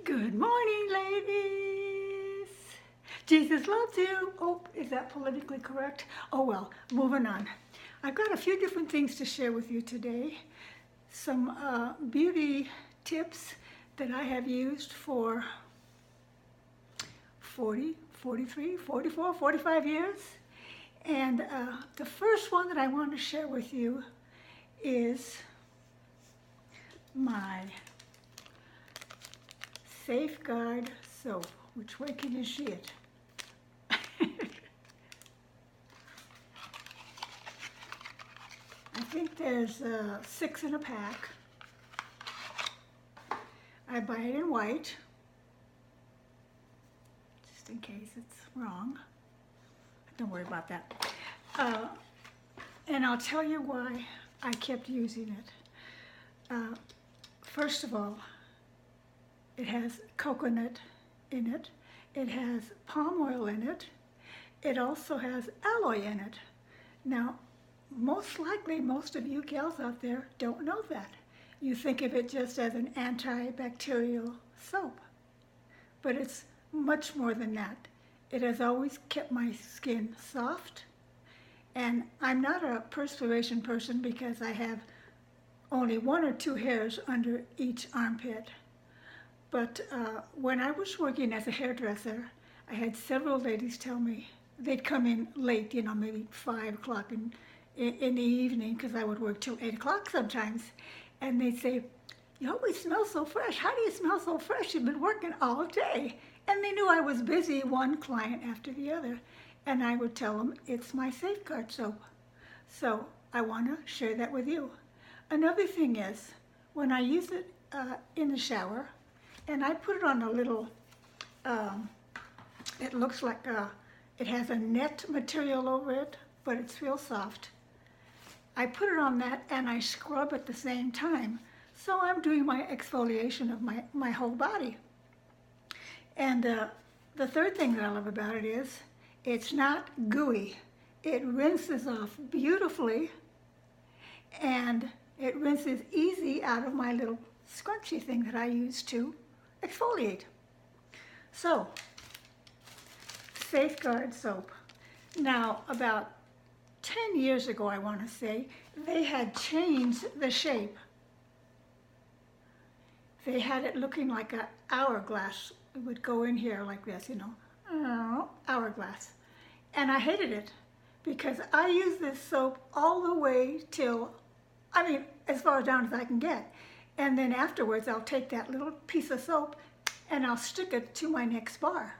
Good morning, ladies. Jesus loves you. Oh, is that politically correct? Oh well, moving on. I've got a few different things to share with you today. Some beauty tips that I have used for 40, 43, 44, 45 years. And the first one that I want to share with you is my Safeguard soap. Which way can you see it? I think there's 6 in a pack. I buy it in white, just in case it's wrong. Don't worry about that. And I'll tell you why I kept using it. First of all, it has coconut in it. It has palm oil in it. It also has aloe in it. Now, most likely, most of you gals out there don't know that. You think of it just as an antibacterial soap, but it's much more than that. It has always kept my skin soft, and I'm not a perspiration person because I have only 1 or 2 hairs under each armpit. But when I was working as a hairdresser, I had several ladies tell me, they'd come in late, you know, maybe 5 o'clock in the evening, because I would work till 8 o'clock sometimes, and they'd say, "You always smell so fresh. How do you smell so fresh? You've been working all day." And they knew I was busy, one client after the other, and I would tell them, it's my Safeguard soap. So I want to share that with you. Another thing is, when I use it in the shower, and I put it on a little, it looks like it has a net material over it, but it's real soft. I put it on that and I scrub at the same time. So I'm doing my exfoliation of my whole body. And the third thing that I love about it is it's not gooey. It rinses off beautifully, and it rinses easy out of my little scrunchy thing that I use to exfoliate. So, Safeguard soap. Now, about 10 years ago, I want to say, they had changed the shape. They had it looking like an hourglass. It would go in here like this, you know, hourglass. And I hated it because I use this soap all the way till, I mean, as far down as I can get. And then afterwards, I'll take that little piece of soap and I'll stick it to my next bar.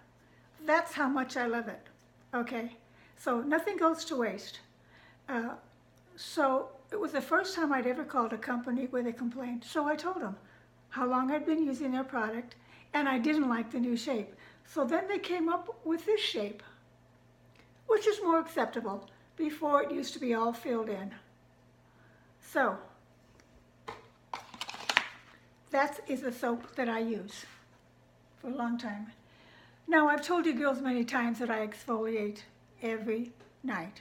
That's how much I love it, okay? So nothing goes to waste. So it was the first time I'd ever called a company with a complaint. So I told them how long I'd been using their product, and I didn't like the new shape. So then they came up with this shape, which is more acceptable. Before, it used to be all filled in. So that is the soap that I use for a long time. Now, I've told you girls many times that I exfoliate every night,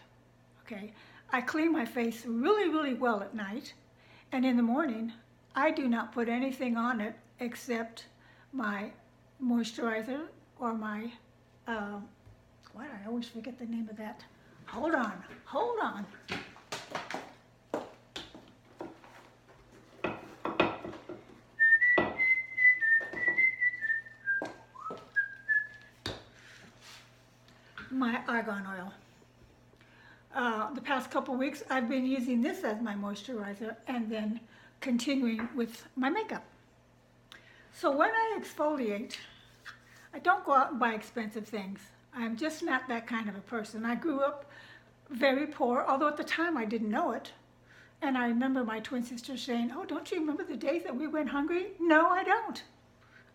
okay? I clean my face really, really well at night, and in the morning, I do not put anything on it except my moisturizer or my, what, I always forget the name of that. Hold on. My Argan oil. The past couple weeks, I've been using this as my moisturizer and then continuing with my makeup. So when I exfoliate, I don't go out and buy expensive things. I'm just not that kind of a person. I grew up very poor, although at the time I didn't know it. And I remember my twin sister saying, "Oh, don't you remember the days that we went hungry?" No, I don't.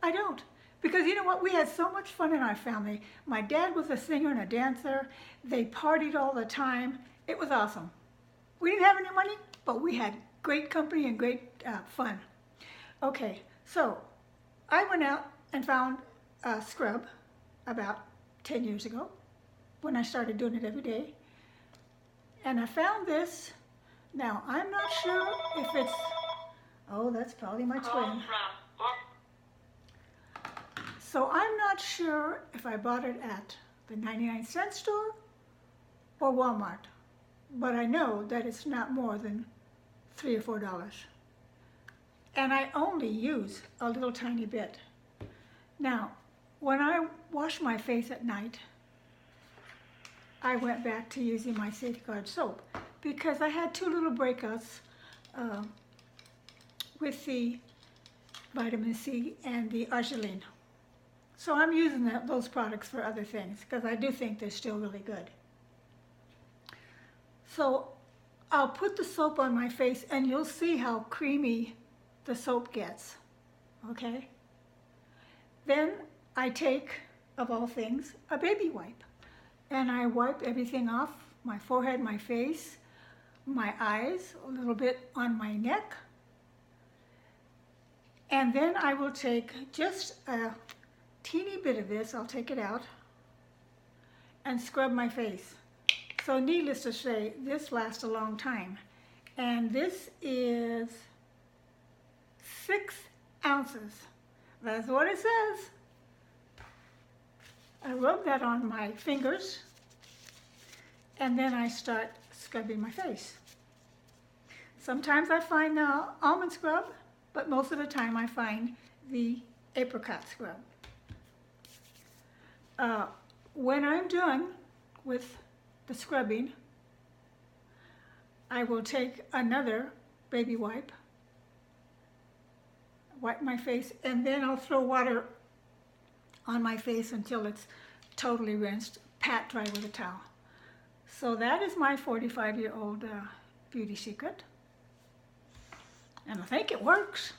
I don't. Because you know what? We had so much fun in our family. My dad was a singer and a dancer. They partied all the time. It was awesome. We didn't have any money, but we had great company and great fun. Okay, so I went out and found a scrub about 10 years ago when I started doing it every day. And I found this. Now, I'm not sure if it's, oh, that's probably my twin. So I'm not sure if I bought it at the 99-cent store or Walmart, but I know that it's not more than $3 or $4. And I only use a little tiny bit. Now, when I wash my face at night, I went back to using my Safeguard soap because I had 2 little breakouts with the vitamin C and the Argan. So I'm using those products for other things because I do think they're still really good. So I'll put the soap on my face and you'll see how creamy the soap gets, okay? Then I take, of all things, a baby wipe. And I wipe everything off, my forehead, my face, my eyes, a little bit on my neck. And then I will take just a teeny bit of this, I'll take it out, and scrub my face. So needless to say, this lasts a long time. And this is 6 ounces. That's what it says. I rub that on my fingers, and then I start scrubbing my face. Sometimes I find the almond scrub, but most of the time I find the apricot scrub. When I'm done with the scrubbing, I will take another baby wipe, wipe my face, and then I'll throw water on my face until it's totally rinsed, pat dry with a towel. So that is my 45-year-old beauty secret. And I think it works.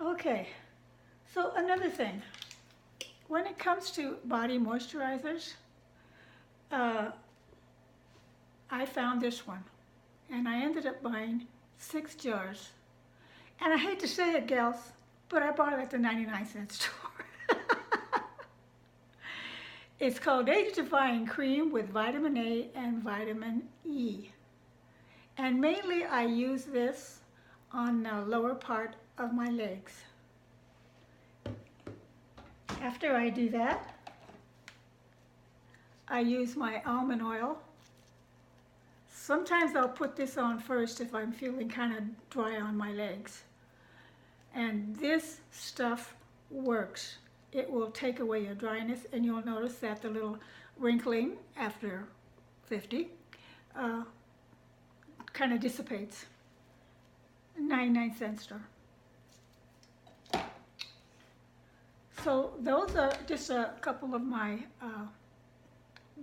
Okay, so another thing. When it comes to body moisturizers, I found this one. And I ended up buying 6 jars. And I hate to say it, gals, but I bought it at the 99-cent store. It's called Age-Defying Cream with Vitamin A and Vitamin E. And mainly I use this on the lower part of my legs. After I do that, I use my almond oil. Sometimes I'll put this on first if I'm feeling kind of dry on my legs. And this stuff works. It will take away your dryness, and you'll notice that the little wrinkling after 50 kind of dissipates. 99-cent store. So those are just a couple of my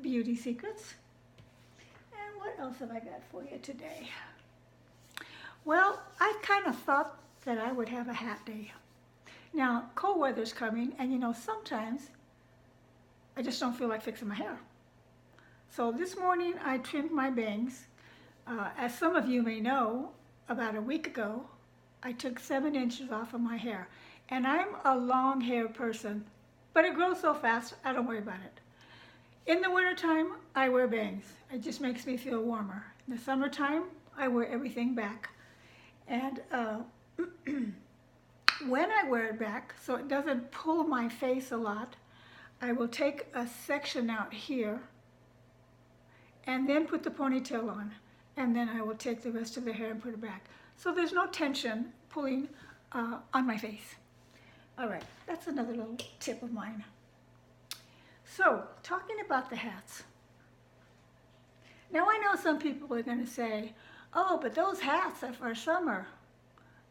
beauty secrets. And what else have I got for you today? Well, I kind of thought that I would have a hat day. Now, cold weather's coming, and you know, sometimes I just don't feel like fixing my hair. So this morning I trimmed my bangs. As some of you may know, about a week ago, I took 7 inches off of my hair. And I'm a long hair person, but it grows so fast, I don't worry about it. In the wintertime, I wear bangs. It just makes me feel warmer. In the summertime, I wear everything back. And when I wear it back, so it doesn't pull my face a lot, I will take a section out here and then put the ponytail on. And then I will take the rest of the hair and put it back. So there's no tension pulling on my face. All right, that's another little tip of mine. So, talking about the hats. Now I know some people are going to say, oh, but those hats are for summer.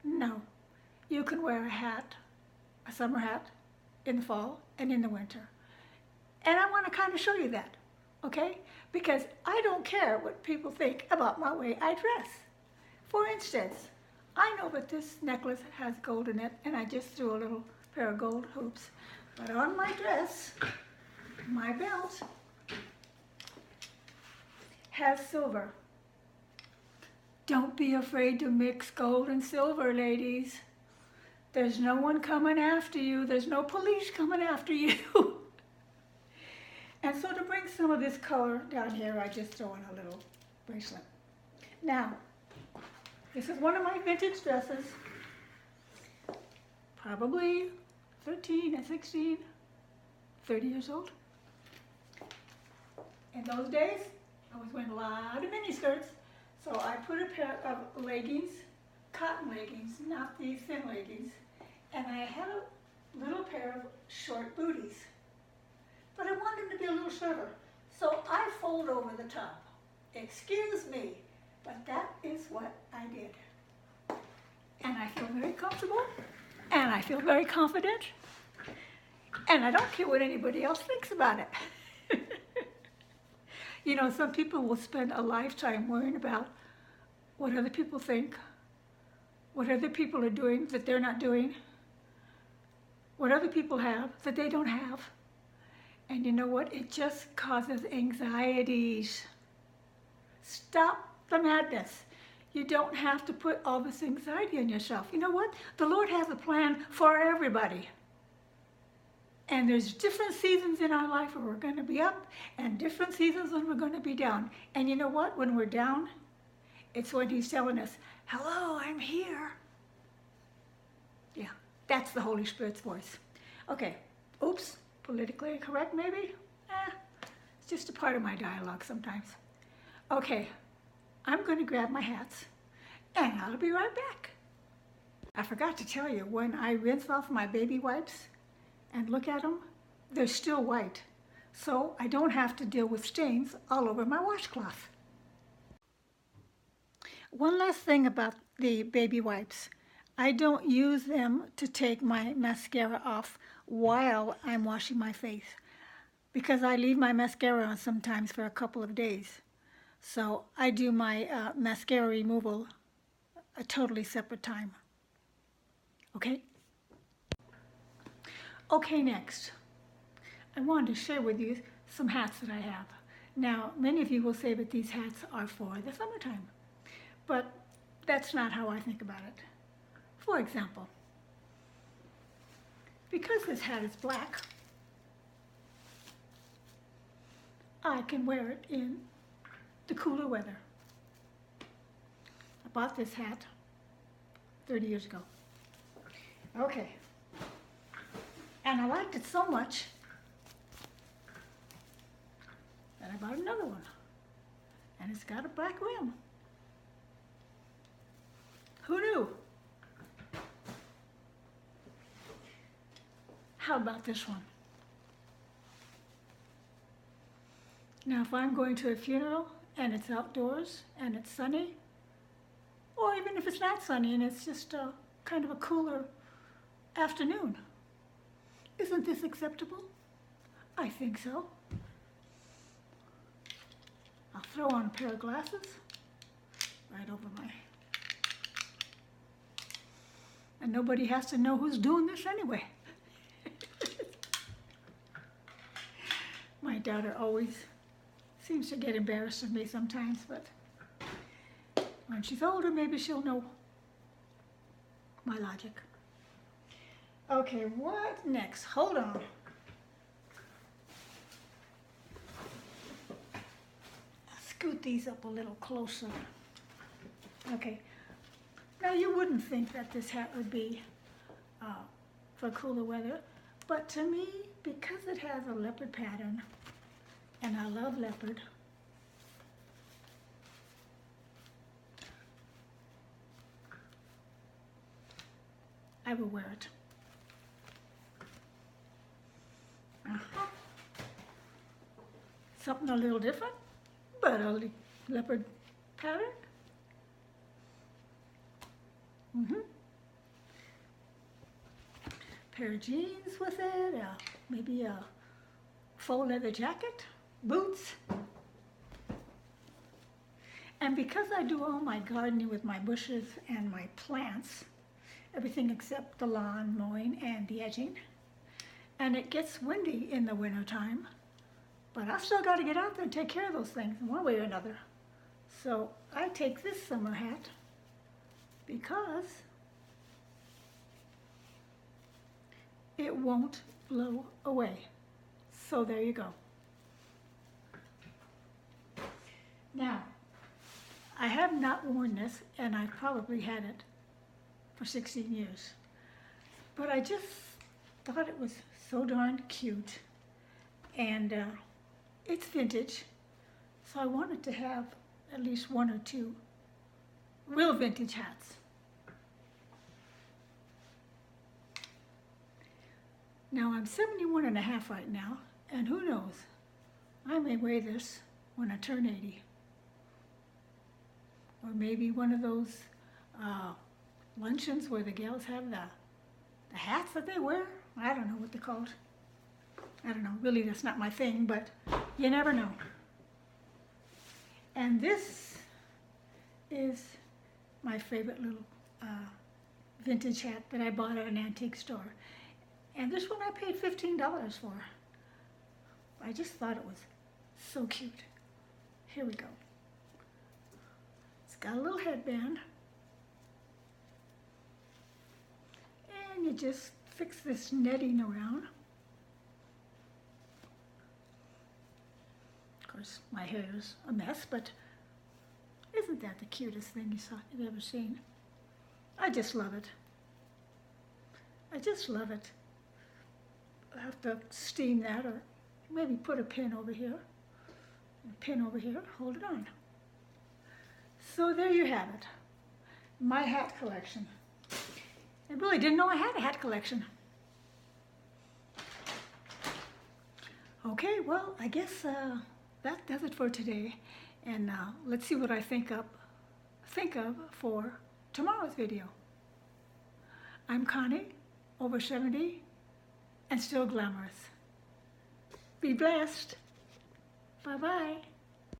No, you can wear a hat, a summer hat, in the fall and in the winter. And I want to kind of show you that, okay? Because I don't care what people think about my way I dress. For instance, I know that this necklace has gold in it, and I just threw a little pair of gold hoops. But on my dress, my belt has silver. Don't be afraid to mix gold and silver, ladies. There's no one coming after you. There's no police coming after you. And so to bring some of this color down here, I just throw in a little bracelet. Now, this is one of my vintage dresses. Probably 13 and 16, 30 years old. In those days, I was wearing a lot of mini skirts, so I put a pair of leggings, cotton leggings, not these thin leggings, and I had a little pair of short booties. But I wanted them to be a little shorter, so I fold over the top. Excuse me, but that is what I did. And I feel very comfortable, and I feel very confident, and I don't care what anybody else thinks about it. You know, some people will spend a lifetime worrying about what other people think, what other people are doing that they're not doing, what other people have that they don't have. And you know what? It just causes anxieties. Stop the madness. You don't have to put all this anxiety on yourself. You know what? The Lord has a plan for everybody. And there's different seasons in our life where we're going to be up and different seasons when we're going to be down. And you know what? When we're down, it's when He's telling us, hello, I'm here. Yeah, that's the Holy Spirit's voice. Okay, oops, politically incorrect maybe? It's just a part of my dialogue sometimes. Okay, I'm going to grab my hats and I'll be right back. I forgot to tell you, when I rinse off my baby wipes, and look at them, they're still white. So I don't have to deal with stains all over my washcloth. One last thing about the baby wipes. I don't use them to take my mascara off while I'm washing my face, because I leave my mascara on sometimes for a couple of days. So I do my mascara removal a totally separate time. Okay? Okay, next, I wanted to share with you some hats that I have. Now, many of you will say that these hats are for the summertime, but that's not how I think about it. For example, because this hat is black, I can wear it in the cooler weather. I bought this hat 30 years ago. Okay. And I liked it so much that I bought another one. And it's got a black rim. Who knew? How about this one? Now, if I'm going to a funeral and it's outdoors and it's sunny, or even if it's not sunny and it's just kind of a cooler afternoon, isn't this acceptable? I think so. I'll throw on a pair of glasses right over my... And nobody has to know who's doing this anyway. My daughter always seems to get embarrassed of me sometimes, but when she's older, maybe she'll know my logic. Okay, what next? Hold on. I'll scoot these up a little closer. Okay. Now, you wouldn't think that this hat would be for cooler weather, but to me, because it has a leopard pattern, and I love leopard, I will wear it. Something a little different, but a leopard pattern. Pair of jeans with it, maybe a faux leather jacket, boots. And because I do all my gardening with my bushes and my plants, everything except the lawn mowing and the edging, and it gets windy in the wintertime, but I still got to get out there and take care of those things in one way or another. So I take this summer hat because it won't blow away. So there you go. Now, I have not worn this, and I've probably had it for 16 years. But I just thought it was so darn cute, and it's vintage, so I wanted to have at least one or two real vintage hats. Now I'm 71 and a half right now, and who knows, I may wear this when I turn 80. Or maybe one of those luncheons where the gals have the hats that they wear. I don't know what they're called. I don't know, really that's not my thing, but you never know. And this is my favorite little vintage hat that I bought at an antique store. And this one I paid $15 for. I just thought it was so cute. Here we go. It's got a little headband. And you just fix this netting around. Of course, my hair is a mess, but isn't that the cutest thing you've ever seen? I just love it. I just love it. I have to steam that, or maybe put a pin over here, hold it on. So there you have it, my hat collection. I really didn't know I had a hat collection. Okay, well, I guess that does it for today, and let's see what I think of for tomorrow's video. I'm Connie, over 70, and still glamorous. Be blessed. Bye-bye.